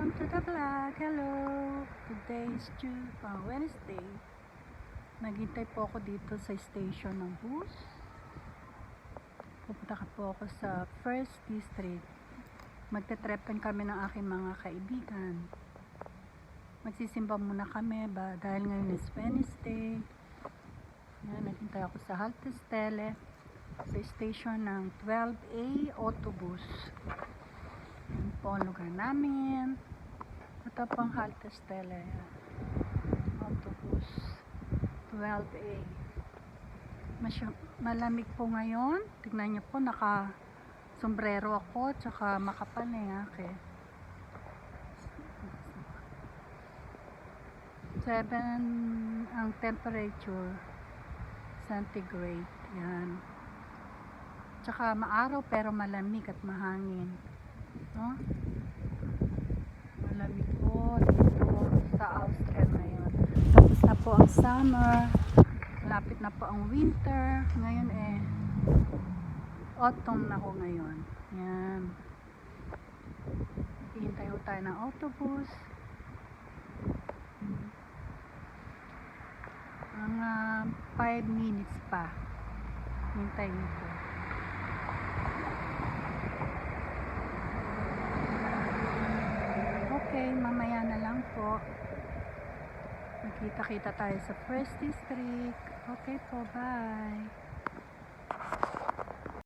Welcome to the vlog. Hello. Today is Wednesday. Naghintay po ako dito sa station ng bus. Pupunta po ako sa First District. Magte-trepan kami ng aking mga kaibigan. Magsisimba muna kami dahil ngayon is Wednesday. Yan, naghintay ako sa Haltes Tele sa station ng 12A autobus. Yan po ang lugar namin. Ito pang Haltes Tele autobus 12A. Malamig po ngayon. Tignan niyo po, naka sombrero ako, tsaka makapal na yung akin. 7 ang temperature centigrade. Yan. Tsaka maaraw pero malamig at mahangin. No? Malamig po dito sa Austria ngayon. Tapos na po ang summer. Lapit na po ang winter. Ngayon autumn na ko ngayon. Yan. Hihintay ko tayo ng autobus. Mga 5 minutes pa. Hintayin ko. Okay, mamaya na lang po. Magkita-kita tayo sa First District. Okay po, bye.